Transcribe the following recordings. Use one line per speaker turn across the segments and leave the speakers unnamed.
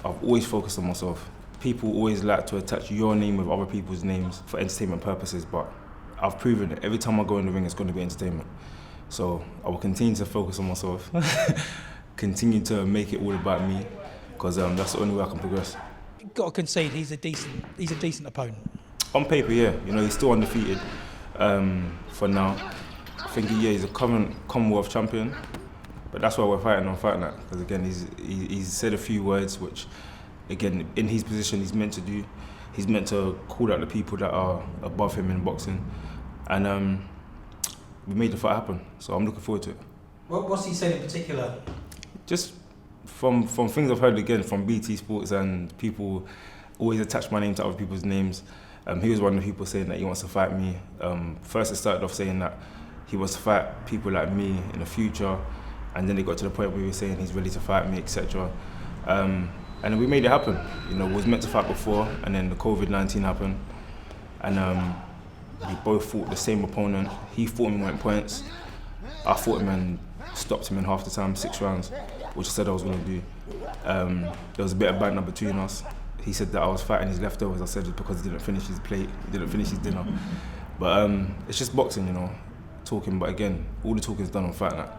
I've always focused on myself. People always like to attach your name with other people's names for entertainment purposes, but I've proven it. Every time I go in the ring, it's going to be entertainment. So I will continue to focus on myself, continue to make it all about me, because that's the only way I can progress.
Got to concede, he's a decent opponent.
On paper, yeah. You know, he's still undefeated for now. I think he's a current Commonwealth champion, but that's why we're fighting on Fight Night. Because again, he's said a few words which, again, in his position, he's meant to do. He's meant to call out the people that are above him in boxing, and we made the fight happen. So I'm looking forward to it.
What's he said in particular?
Just from things I've heard again from BT Sports, and people always attach my name to other people's names. He was one of the people saying that he wants to fight me. First it started off saying that he wants to fight people like me in the future, and then it got to the point where he was saying he's ready to fight me, etc. And then we made it happen. You know, we was meant to fight before, and then the COVID-19 happened, and we both fought the same opponent. He fought him and went points. I fought him and stopped him in half the time, 6 rounds, which I said I was going to do. There was a bit of banter between us. He said that I was fighting his leftovers. I said it's because he didn't finish his plate, he didn't finish his dinner. But it's just boxing, you know, talking. But again, all the talking is done on Fight Night.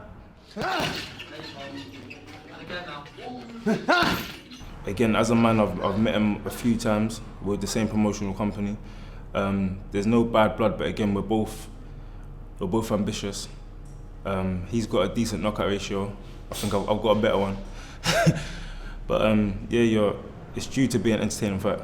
Again, as a man, I've met him a few times. We're with the same promotional company. There's no bad blood, but again, we're both ambitious. He's got a decent knockout ratio. I think I've got a better one. But yeah, it's due to be an entertaining fight.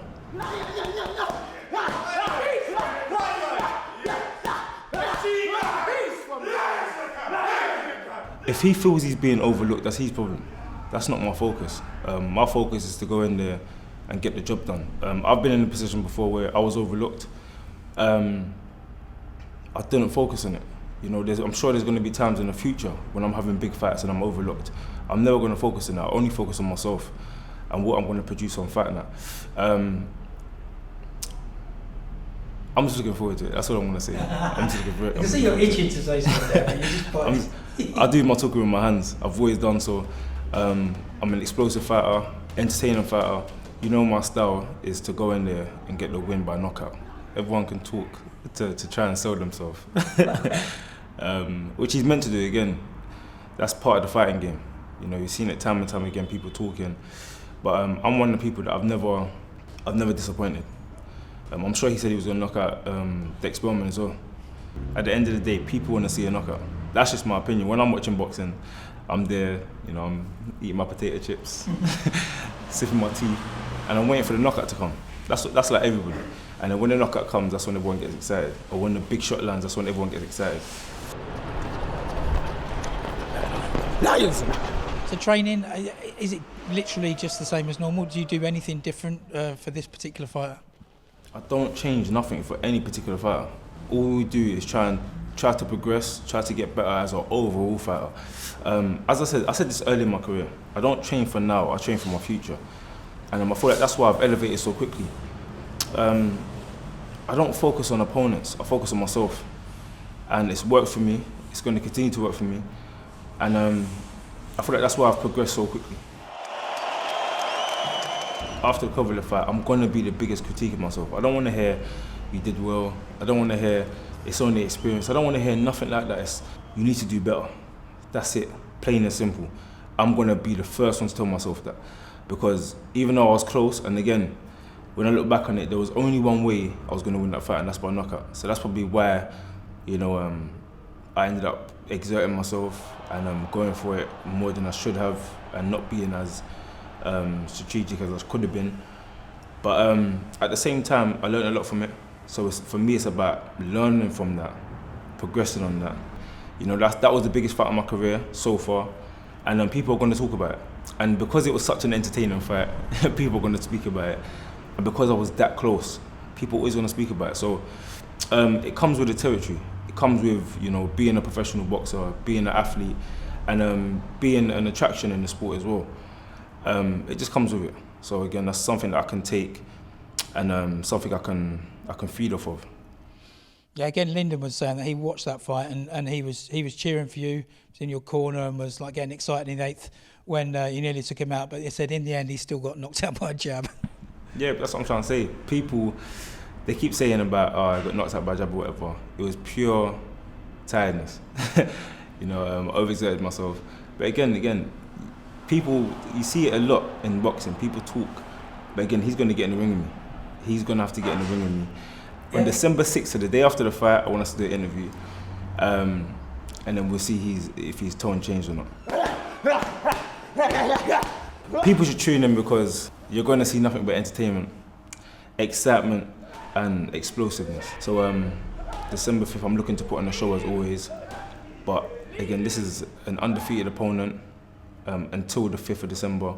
If he feels he's being overlooked, that's his problem. That's not my focus. My focus is to go in there and get the job done. I've been in a position before where I was overlooked. I didn't focus on it. You know, I'm sure there's going to be times in the future when I'm having big fights and I'm overlooked. I'm never going to focus on that. I only focus on myself and what I'm going to produce on Fight Night. I'm just looking forward to it. That's what I'm going to say. I'm just looking forward.
I can see you're itching to say something there, but you're just
I do my talking with my hands. I've always done so. I'm an explosive fighter, entertaining fighter. You know, my style is to go in there and get the win by knockout. Everyone can talk to try and sell themselves, which he's meant to do. Again, that's part of the fighting game. You know, you've seen it time and time again, people talking. But I'm one of the people that I've never disappointed. I'm sure he said he was going to knock out Dex Bowman as well. At the end of the day, people want to see a knockout. That's just my opinion. When I'm watching boxing, I'm there, you know, I'm eating my potato chips, sipping my tea, and I'm waiting for the knockout to come. That's like everybody. And then when the knockout comes, that's when everyone gets excited. Or when the big shot lands, that's when everyone gets excited.
Lions! So training, is it literally just the same as normal? Do you do anything different for this particular fighter?
I don't change nothing for any particular fighter. All we do is try to progress, try to get better as an overall fighter. As I said this early in my career, I don't train for now, I train for my future. And I feel like that's why I've elevated so quickly. I don't focus on opponents, I focus on myself. And it's worked for me, it's going to continue to work for me. And I feel like that's why I've progressed so quickly. After the Kovalev fight, I'm going to be the biggest critique of myself. I don't want to hear, you did well. I don't want to hear, it's only experience. I don't want to hear nothing like that. It's, you need to do better. That's it, plain and simple. I'm going to be the first one to tell myself that. Because even though I was close, and again, when I look back on it, there was only one way I was going to win that fight, and that's by knockout. So that's probably why, you know, I ended up exerting myself and going for it more than I should have, and not being as strategic as I could have been. But at the same time, I learned a lot from it. So for me, it's about learning from that, progressing on that. You know, that was the biggest fight of my career so far, and people are going to talk about it. And because it was such an entertaining fight, people are going to speak about it. And because I was that close, people always want to speak about it. So it comes with the territory. It comes with, you know, being a professional boxer, being an athlete, and being an attraction in the sport as well. It just comes with it. So again, that's something that I can take, and something I can feed off of.
Yeah, again, Lyndon was saying that he watched that fight and he was cheering for you, was in your corner and was like getting excited in the 8th when he nearly took him out, but he said in the end he still got knocked out by a jab.
Yeah, that's what I'm trying to say. People, they keep saying about, oh, I got knocked out by a jab or whatever. It was pure tiredness. Overexerted myself. But again, people, you see it a lot in boxing. People talk. But again, he's going to get in the ring with me. He's going to have to get in the ring with me. On December 6th, so the day after the fight, I want us to do an interview. And then we'll see if his tone changed or not. People should tune in because you're going to see nothing but entertainment, excitement, and explosiveness. So December 5th, I'm looking to put on a show as always. But again, this is an undefeated opponent until the 5th of December.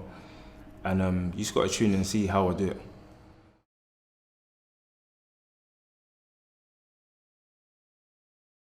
And you just got to tune in and see how I do it.